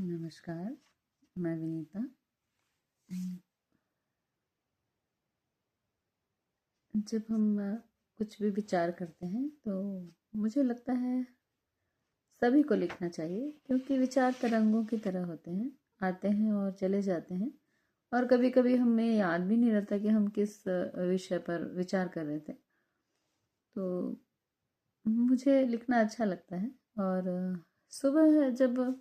नमस्कार, मैं विनीता। जब हम कुछ भी विचार करते हैं तो मुझे लगता है सभी को लिखना चाहिए, क्योंकि विचार तरंगों की तरह होते हैं, आते हैं और चले जाते हैं। और कभी कभी हमें याद भी नहीं रहता कि हम किस विषय पर विचार कर रहे थे। तो मुझे लिखना अच्छा लगता है। और सुबह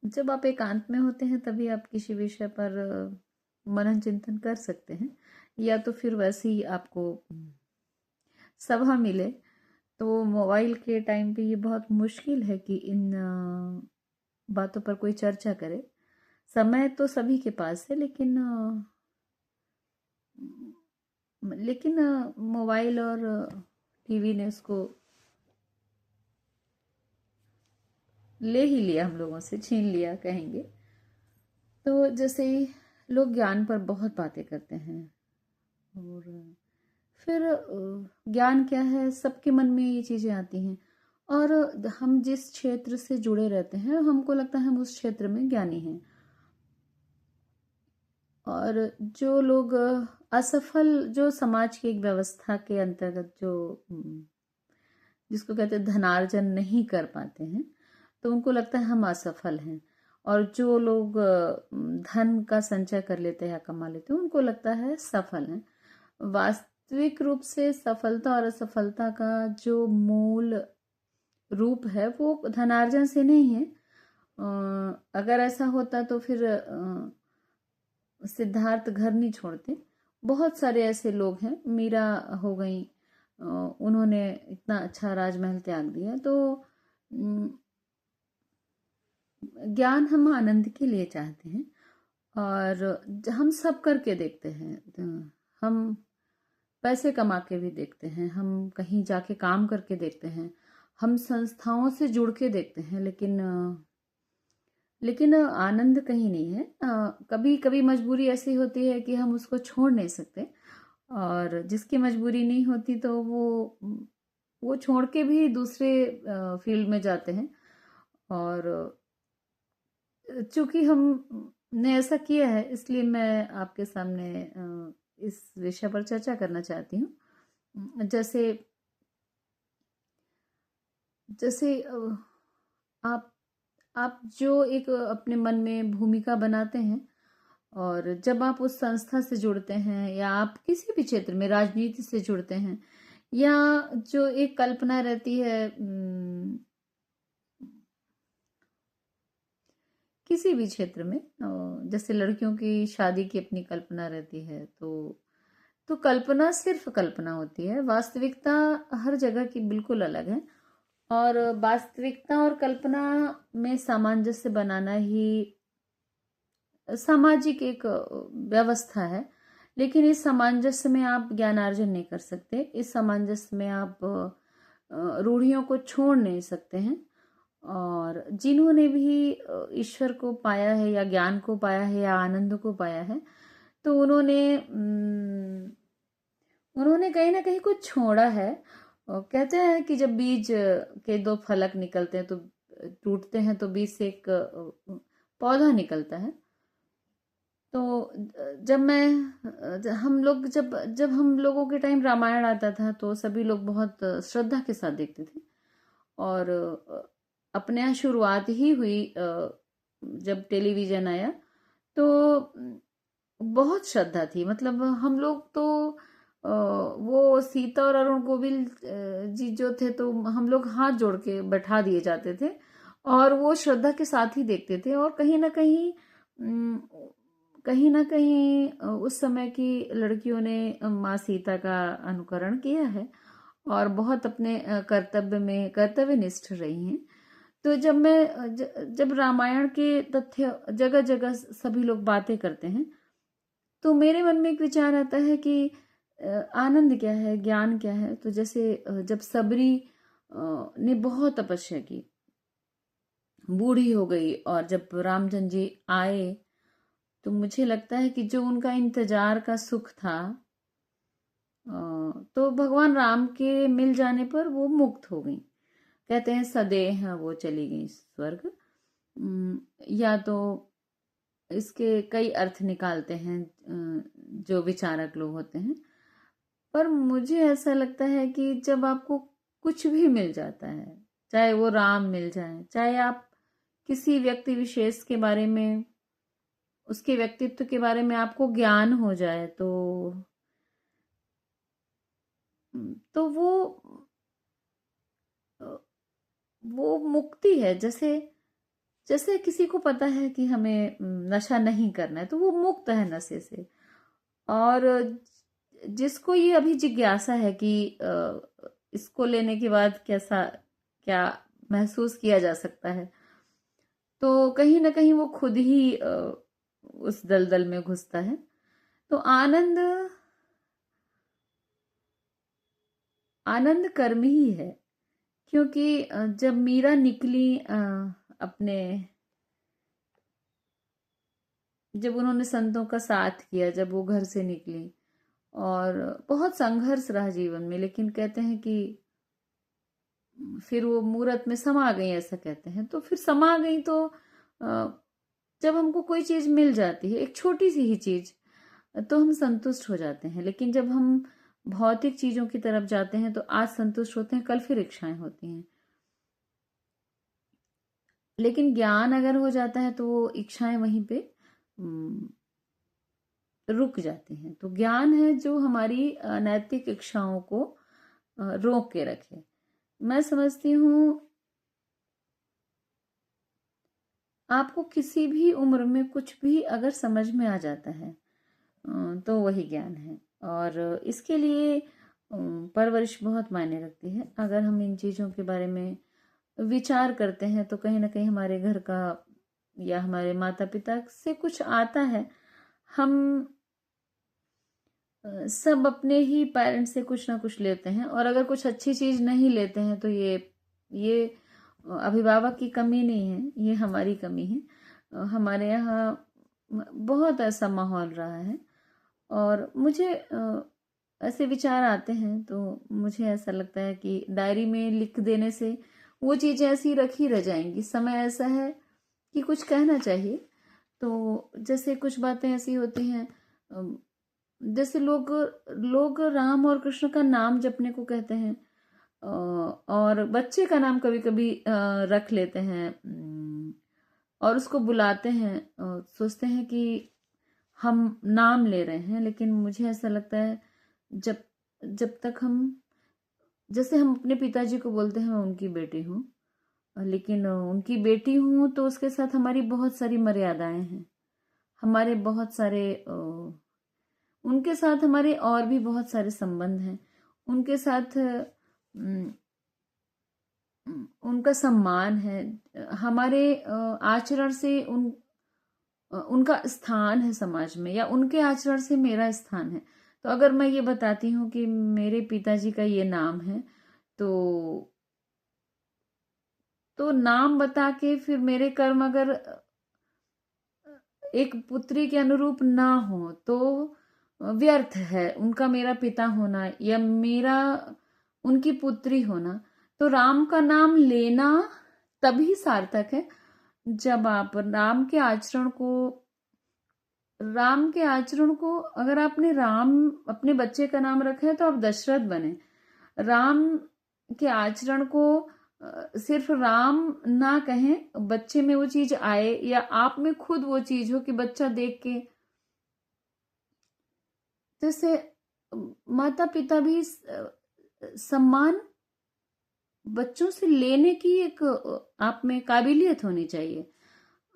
जब आप एकांत में होते हैं तभी आप किसी विषय पर मनन चिंतन कर सकते हैं, या तो फिर वैसे ही आपको सभा मिले। तो मोबाइल के टाइम पे ये बहुत मुश्किल है कि इन बातों पर कोई चर्चा करे। समय तो सभी के पास है, लेकिन मोबाइल और टीवी ने उसको ले ही लिया, हम लोगों से छीन लिया कहेंगे। तो जैसे ही लोग ज्ञान पर बहुत बातें करते हैं, और फिर ज्ञान क्या है, सबके मन में ये चीज़ें आती हैं। और हम जिस क्षेत्र से जुड़े रहते हैं हमको लगता है हम उस क्षेत्र में ज्ञानी हैं। और जो लोग असफल, जो समाज की एक व्यवस्था के अंतर्गत जो जिसको कहते हैं धनार्जन नहीं कर पाते हैं, तो उनको लगता है हम असफल हैं। और जो लोग धन का संचय कर लेते हैं या कमा लेते हैं, उनको लगता है सफल हैं। वास्तविक रूप से सफलता और असफलता का जो मूल रूप है वो धनार्जन से नहीं है। अगर ऐसा होता तो फिर सिद्धार्थ घर नहीं छोड़ते। बहुत सारे ऐसे लोग हैं, मीरा हो गई, उन्होंने इतना अच्छा राजमहल त्याग दिया। तो ज्ञान हम आनंद के लिए चाहते हैं, और हम सब करके देखते हैं। हम पैसे कमा के भी देखते हैं, हम कहीं जाके काम करके देखते हैं, हम संस्थाओं से जुड़ के देखते हैं, लेकिन आनंद कहीं नहीं है। कभी कभी मजबूरी ऐसी होती है कि हम उसको छोड़ नहीं सकते, और जिसकी मजबूरी नहीं होती तो वो छोड़ के भी दूसरे फील्ड में जाते हैं। और चूंकि हमने ऐसा किया है, इसलिए मैं आपके सामने इस विषय पर चर्चा करना चाहती हूँ। जैसे जैसे आप आप जो एक अपने मन में भूमिका बनाते हैं, और जब आप उस संस्था से जुड़ते हैं या आप किसी भी क्षेत्र में राजनीति से जुड़ते हैं, या जो एक कल्पना रहती है, किसी भी क्षेत्र में, जैसे लड़कियों की शादी की अपनी कल्पना रहती है, तो कल्पना सिर्फ कल्पना होती है, वास्तविकता हर जगह की बिल्कुल अलग है। और वास्तविकता और कल्पना में सामंजस्य बनाना ही सामाजिक एक व्यवस्था है। लेकिन इस सामंजस्य में आप ज्ञानार्जन नहीं कर सकते, इस सामंजस्य में आप रूढ़ियों को छोड़ नहीं सकते हैं। और जिन्होंने भी ईश्वर को पाया है या ज्ञान को पाया है या आनंद को पाया है, तो उन्होंने कहीं ना कहीं कुछ छोड़ा है। और कहते हैं कि जब बीज के दो फलक निकलते हैं तो टूटते हैं, तो बीज से एक पौधा निकलता है। तो जब हम लोगों के टाइम रामायण आता था तो सभी लोग बहुत श्रद्धा के साथ देखते थे। और अपने यहाँ शुरुआत ही हुई, जब टेलीविजन आया तो बहुत श्रद्धा थी। मतलब हम लोग तो वो सीता और अरुण गोविल जी जो थे, तो हम लोग हाथ जोड़ के बैठा दिए जाते थे, और वो श्रद्धा के साथ ही देखते थे। और कहीं ना कहीं उस समय की लड़कियों ने माँ सीता का अनुकरण किया है, और बहुत अपने कर्तव्य में कर्तव्यनिष्ठ रही हैं। तो जब रामायण के तथ्य जगह जगह सभी लोग बातें करते हैं, तो मेरे मन में एक विचार आता है कि आनंद क्या है, ज्ञान क्या है। तो जैसे जब सबरी ने बहुत तपस्या की, बूढ़ी हो गई, और जब रामचंद्र जी आए, तो मुझे लगता है कि जो उनका इंतजार का सुख था, तो भगवान राम के मिल जाने पर वो मुक्त हो गई। कहते हैं सदेह वो चली गई स्वर्ग। या तो इसके कई अर्थ निकालते हैं जो विचारक लोग होते हैं। पर मुझे ऐसा लगता है कि जब आपको कुछ भी मिल जाता है, चाहे वो राम मिल जाए, चाहे आप किसी व्यक्ति विशेष के बारे में, उसके व्यक्तित्व के बारे में आपको ज्ञान हो जाए, तो वो मुक्ति है। जैसे जैसे किसी को पता है कि हमें नशा नहीं करना है, तो वो मुक्त है नशे से। और जिसको ये अभी जिज्ञासा है कि इसको लेने के बाद कैसा क्या महसूस किया जा सकता है, तो कहीं ना कहीं वो खुद ही उस दलदल में घुसता है। तो आनंद आनंद कर्म ही है। क्योंकि जब मीरा निकली अपने, जब उन्होंने संतों का साथ किया, जब वो घर से निकली, और बहुत संघर्ष रहा जीवन में, लेकिन कहते हैं कि फिर वो मूरत में समा गई, ऐसा कहते हैं। तो फिर समा गई तो जब हमको कोई चीज मिल जाती है, एक छोटी सी ही चीज, तो हम संतुष्ट हो जाते हैं। लेकिन जब हम भौतिक चीजों की तरफ जाते हैं तो आज संतुष्ट होते हैं, कल फिर इच्छाएं होती हैं। लेकिन ज्ञान अगर हो जाता है तो वो इच्छाएं वहीं पे रुक जाती हैं। तो ज्ञान है जो हमारी अनैतिक इच्छाओं को रोक के रखे। मैं समझती हूँ आपको किसी भी उम्र में कुछ भी अगर समझ में आ जाता है तो वही ज्ञान है। और इसके लिए परवरिश बहुत मायने रखती है। अगर हम इन चीज़ों के बारे में विचार करते हैं तो कहीं ना कहीं हमारे घर का या हमारे माता पिता से कुछ आता है। हम सब अपने ही पेरेंट्स से कुछ ना कुछ लेते हैं, और अगर कुछ अच्छी चीज नहीं लेते हैं तो ये अभिभावक की कमी नहीं है, ये हमारी कमी है। हमारे यहाँ बहुत ऐसा माहौल रहा है, और मुझे ऐसे विचार आते हैं तो मुझे ऐसा लगता है कि डायरी में लिख देने से वो चीजें ऐसी रखी रह जाएंगी। समय ऐसा है कि कुछ कहना चाहिए। तो जैसे कुछ बातें ऐसी होती हैं, जैसे लोग लोग राम और कृष्ण का नाम जपने को कहते हैं, और बच्चे का नाम कभी कभी रख लेते हैं, और उसको बुलाते हैं, सोचते हैं कि हम नाम ले रहे हैं। लेकिन मुझे ऐसा लगता है जब जब तक हम, जैसे हम अपने पिताजी को बोलते हैं मैं उनकी बेटी हूँ, लेकिन उनकी बेटी हूँ तो उसके साथ हमारी बहुत सारी मर्यादाएं हैं, हमारे बहुत सारे उनके साथ हमारे और भी बहुत सारे संबंध हैं। उनके साथ उनका सम्मान है, हमारे आचरण से उनका स्थान है समाज में, या उनके आचरण से मेरा स्थान है। तो अगर मैं ये बताती हूँ कि मेरे पिताजी का ये नाम है, तो नाम बता के फिर मेरे कर्म अगर एक पुत्री के अनुरूप ना हो तो व्यर्थ है उनका मेरा पिता होना या मेरा उनकी पुत्री होना। तो राम का नाम लेना तभी सार्थक है जब आप राम के आचरण को अगर आपने राम अपने बच्चे का नाम रखा है तो आप दशरथ बने। राम के आचरण को सिर्फ राम ना कहें, बच्चे में वो चीज आए या आप में खुद वो चीज हो कि बच्चा देख के, जैसे माता पिता भी सम्मान बच्चों से लेने की एक आप में काबिलियत होनी चाहिए।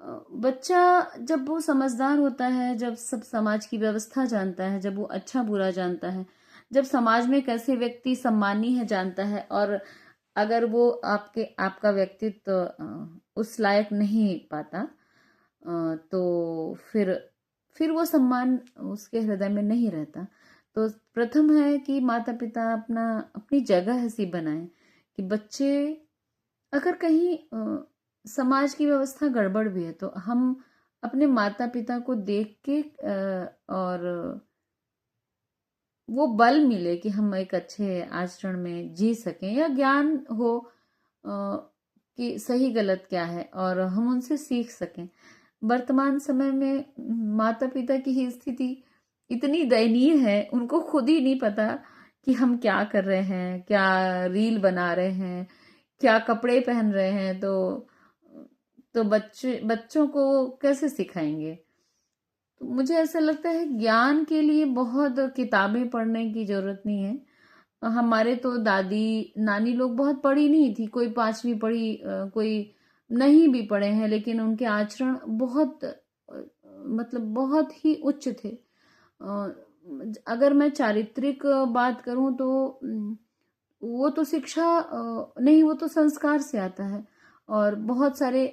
बच्चा जब वो समझदार होता है, जब सब समाज की व्यवस्था जानता है, जब वो अच्छा बुरा जानता है, जब समाज में कैसे व्यक्ति सम्मानी है जानता है, और अगर वो आपका व्यक्तित्व उस लायक नहीं पाता तो फिर वो सम्मान उसके हृदय में नहीं रहता। तो प्रथम है कि माता पिता अपनी जगह ऐसी बनाए कि बच्चे अगर कहीं समाज की व्यवस्था गड़बड़ भी है तो हम अपने माता पिता को देख के और वो बल मिले कि हम एक अच्छे आचरण में जी सकें, या ज्ञान हो कि सही गलत क्या है और हम उनसे सीख सकें। वर्तमान समय में माता पिता की ही स्थिति इतनी दयनीय है, उनको खुद ही नहीं पता कि हम क्या कर रहे हैं, क्या रील बना रहे हैं, क्या कपड़े पहन रहे हैं। तो बच्चों को कैसे सिखाएंगे? तो मुझे ऐसा लगता है ज्ञान के लिए बहुत किताबें पढ़ने की जरूरत नहीं है। हमारे तो दादी नानी लोग बहुत पढ़ी नहीं थी, कोई 5वीं पढ़ी, कोई नहीं भी पढ़े हैं, लेकिन उनके आचरण बहुत मतलब बहुत ही उच्च थे। अगर मैं चारित्रिक बात करूं तो वो तो शिक्षा नहीं, वो तो संस्कार से आता है। और बहुत सारे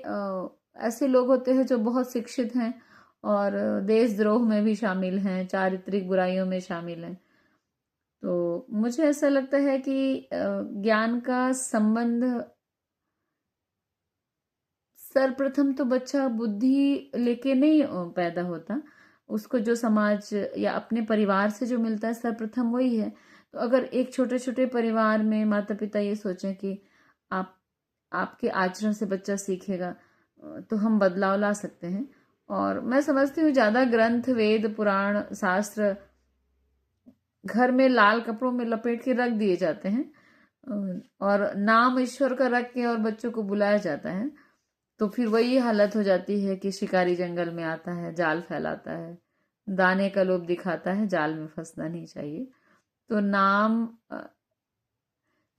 ऐसे लोग होते हैं जो बहुत शिक्षित हैं और देशद्रोह में भी शामिल हैं, चारित्रिक बुराइयों में शामिल हैं। तो मुझे ऐसा लगता है कि ज्ञान का संबंध, सर्वप्रथम तो बच्चा बुद्धि लेके नहीं पैदा होता, उसको जो समाज या अपने परिवार से जो मिलता है सर्वप्रथम वही है। तो अगर एक छोटे छोटे परिवार में माता पिता ये सोचें कि आप आपके आचरण से बच्चा सीखेगा, तो हम बदलाव ला सकते हैं। और मैं समझती हूँ ज्यादा ग्रंथ, वेद, पुराण, शास्त्र घर में लाल कपड़ों में लपेट के रख दिए जाते हैं और नाम ईश्वर का रख के और बच्चों को बुलाया जाता है। तो फिर वही हालत हो जाती है कि शिकारी जंगल में आता है, जाल फैलाता है, दाने का लोभ दिखाता है, जाल में फंसना नहीं चाहिए। तो नाम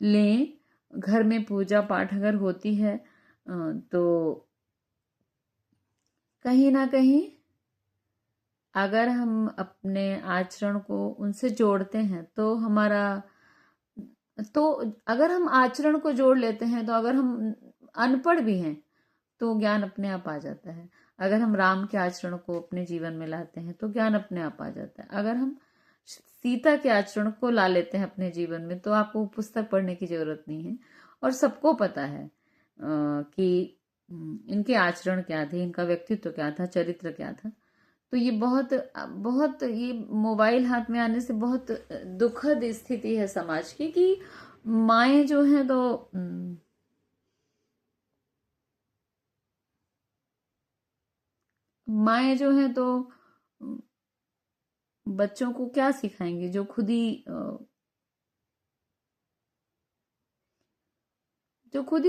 लें, घर में पूजा पाठ अगर होती है तो कहीं ना कहीं अगर हम अपने आचरण को उनसे जोड़ते हैं तो हमारा, तो अगर हम आचरण को जोड़ लेते हैं, तो अगर हम अनपढ़ भी हैं तो ज्ञान अपने आप आ जाता है। अगर हम राम के आचरण को अपने जीवन में लाते हैं तो ज्ञान अपने आप आ जाता है। अगर हम सीता के आचरण को ला लेते हैं अपने जीवन में तो आपको पुस्तक पढ़ने की जरूरत नहीं है। और सबको पता है कि इनके आचरण क्या थे, इनका व्यक्तित्व क्या था, चरित्र क्या था। तो ये बहुत बहुत ये मोबाइल हाथ में आने से बहुत दुखद स्थिति है समाज की कि माएँ जो हैं तो माएँ जो हैं तो बच्चों को क्या सिखाएंगे जो खुद ही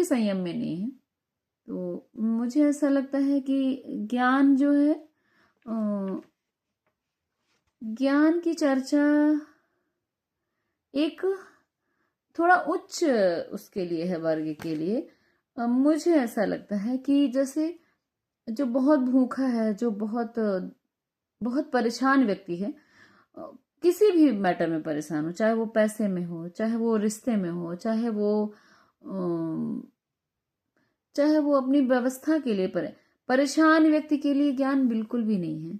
संयम में नहीं है। तो मुझे ऐसा लगता है कि ज्ञान जो है, ज्ञान की चर्चा एक थोड़ा उच्च उसके लिए है, वर्ग के लिए। मुझे ऐसा लगता है कि जैसे जो बहुत भूखा है, जो बहुत बहुत परेशान व्यक्ति है, किसी भी मैटर में परेशान हो, चाहे वो पैसे में हो, चाहे वो रिश्ते में हो, चाहे वो अपनी व्यवस्था के लिए परेशान व्यक्ति के लिए ज्ञान बिल्कुल भी नहीं है।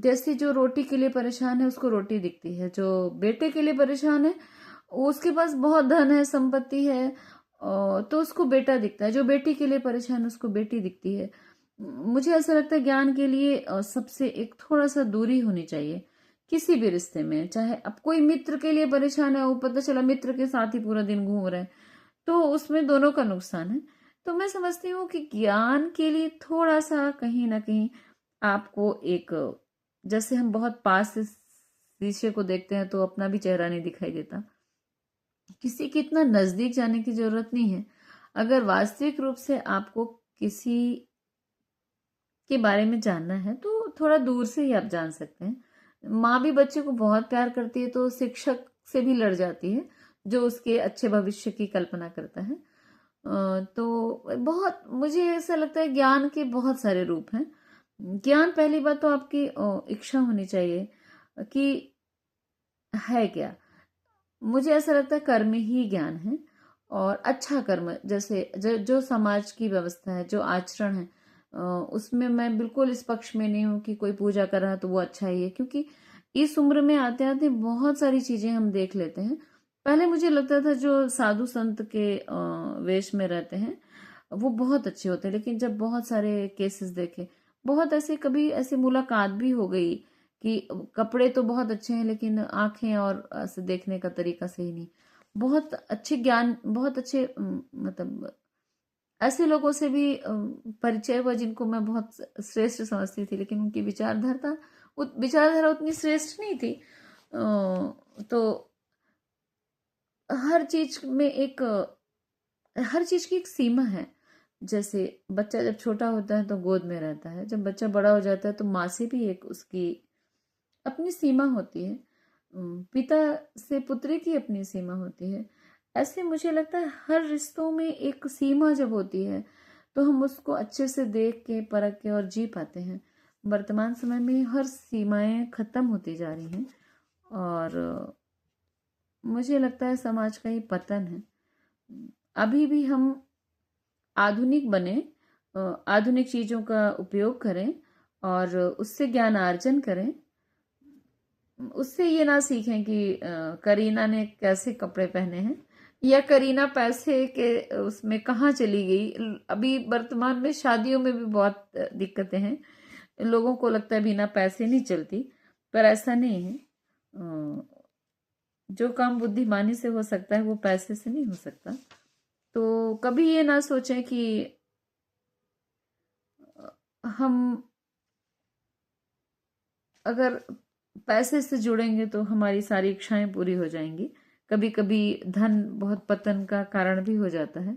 जैसे जो रोटी के लिए परेशान है उसको रोटी दिखती है, जो बेटे के लिए परेशान है उसके पास बहुत धन है, संपत्ति है, तो उसको बेटा दिखता है। जो बेटी के लिए परेशान है उसको बेटी दिखती है। मुझे ऐसा लगता है ज्ञान के लिए सबसे एक थोड़ा सा दूरी होनी चाहिए किसी भी रिश्ते में। चाहे अब कोई मित्र के लिए परेशान है, वो पता चला मित्र के साथ ही पूरा दिन घूम रहे हैं, तो उसमें दोनों का नुकसान है। तो मैं समझती हूँ कि ज्ञान के लिए थोड़ा सा कहीं ना कहीं आपको एक, जैसे हम बहुत पास से शीशे को देखते हैं तो अपना भी चेहरा नहीं दिखाई देता, किसी के इतना नजदीक जाने की जरूरत नहीं है। अगर वास्तविक रूप से आपको किसी के बारे में जानना है तो थोड़ा दूर से ही आप जान सकते हैं। माँ भी बच्चे को बहुत प्यार करती है तो शिक्षक से भी लड़ जाती है जो उसके अच्छे भविष्य की कल्पना करता है। तो बहुत मुझे ऐसा लगता है ज्ञान के बहुत सारे रूप हैं। ज्ञान, पहली बात तो आपकी इच्छा होनी चाहिए कि है क्या। मुझे ऐसा लगता है कर्म ही ज्ञान है। और अच्छा कर्म, जैसे जो समाज की व्यवस्था है, जो आचरण है, उसमें मैं बिल्कुल इस पक्ष में नहीं हूं कि कोई पूजा कर रहा है तो वो अच्छा ही है, क्योंकि इस उम्र में आते आते बहुत सारी चीजें हम देख लेते हैं। पहले मुझे लगता था जो साधु संत के वेश में रहते हैं वो बहुत अच्छे होते हैं, लेकिन जब बहुत सारे केसेस देखे, बहुत ऐसे कभी ऐसी मुलाकात भी हो गई कि कपड़े तो बहुत अच्छे हैं लेकिन आंखें और ऐसे देखने का तरीका सही नहीं। बहुत अच्छे ज्ञान, बहुत अच्छे मतलब ऐसे लोगों से भी परिचय हुआ जिनको मैं बहुत श्रेष्ठ समझती थी, लेकिन उनकी विचारधारा उतनी श्रेष्ठ नहीं थी। तो हर चीज में हर चीज की एक सीमा है। जैसे बच्चा जब छोटा होता है तो गोद में रहता है, जब बच्चा बड़ा हो जाता है तो माँ से भी एक उसकी अपनी सीमा होती है, पिता से पुत्री की अपनी सीमा होती है। ऐसे मुझे लगता है हर रिश्तों में एक सीमा जब होती है तो हम उसको अच्छे से देख के परख के और जी पाते हैं। वर्तमान समय में हर सीमाएं खत्म होती जा रही हैं और मुझे लगता है समाज का ही पतन है। अभी भी हम आधुनिक बने, आधुनिक चीज़ों का उपयोग करें और उससे ज्ञान अर्जन करें। उससे ये ना सीखें कि करीना ने कैसे कपड़े पहने हैं या करीना पैसे के उसमें कहाँ चली गई। अभी वर्तमान में शादियों में भी बहुत दिक्कतें हैं। लोगों को लगता है बिना पैसे नहीं चलती, पर ऐसा नहीं है। जो काम बुद्धिमानी से हो सकता है वो पैसे से नहीं हो सकता। तो कभी ये ना सोचें कि हम अगर पैसे से जुड़ेंगे तो हमारी सारी इच्छाएं पूरी हो जाएंगी। कभी कभी धन बहुत पतन का कारण भी हो जाता है।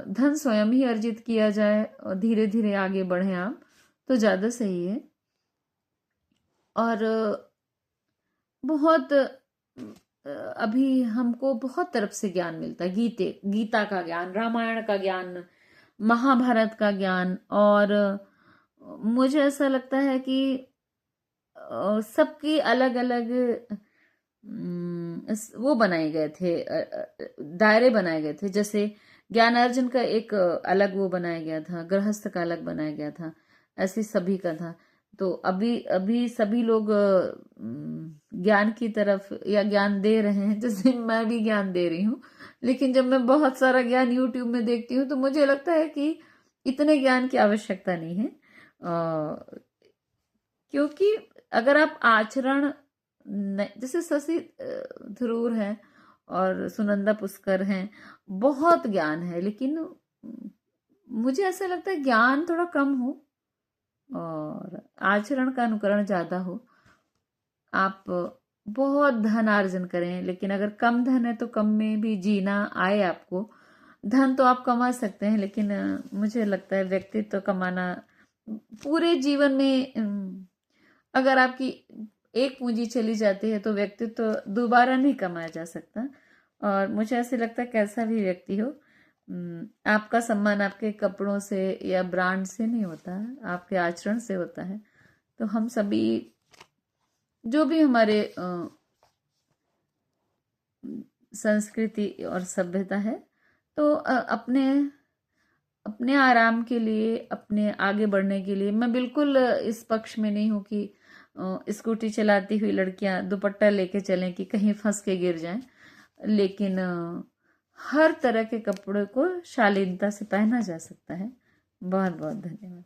धन स्वयं ही अर्जित किया जाए और धीरे धीरे आगे बढ़े आप, तो ज़्यादा सही है। और बहुत अभी हमको बहुत तरफ से ज्ञान मिलता है। गीता का ज्ञान, रामायण का ज्ञान, महाभारत का ज्ञान। और मुझे ऐसा लगता है कि सबकी अलग अलग वो बनाए गए थे, दायरे बनाए गए थे। जैसे ज्ञानार्जन का एक अलग वो बनाया गया था, गृहस्थ का अलग बनाया गया था, ऐसे सभी का था। तो अभी अभी सभी लोग ज्ञान की तरफ या ज्ञान दे रहे हैं, जैसे मैं भी ज्ञान दे रही हूँ। लेकिन जब मैं बहुत सारा ज्ञान यूट्यूब में देखती हूँ तो मुझे लगता है कि इतने ज्ञान की आवश्यकता नहीं है। क्योंकि अगर आप आचरण जैसे शशि थरूर हैं और सुनंदा पुष्कर हैं, बहुत ज्ञान है, लेकिन मुझे ऐसा लगता है ज्ञान थोड़ा कम हो और आचरण का अनुकरण ज्यादा हो। आप बहुत धन अर्जन करें, लेकिन अगर कम धन है तो कम में भी जीना आए आपको। धन तो आप कमा सकते हैं, लेकिन मुझे लगता है व्यक्तित्व कमाना पूरे जीवन में अगर आपकी एक पूंजी चली जाती है तो व्यक्तित्व दोबारा नहीं कमाया जा सकता। और मुझे ऐसे लगता है कैसा भी व्यक्ति हो, आपका सम्मान आपके कपड़ों से या ब्रांड से नहीं होता है, आपके आचरण से होता है। तो हम सभी जो भी हमारे संस्कृति और सभ्यता है, तो अपने अपने आराम के लिए, अपने आगे बढ़ने के लिए, मैं बिल्कुल इस पक्ष में नहीं हूं कि स्कूटी चलाती हुई लड़कियां दुपट्टा लेके चलें कि कहीं फंस के गिर जाएं। लेकिन हर तरह के कपड़े को शालीनता से पहना जा सकता है। बहुत बहुत धन्यवाद।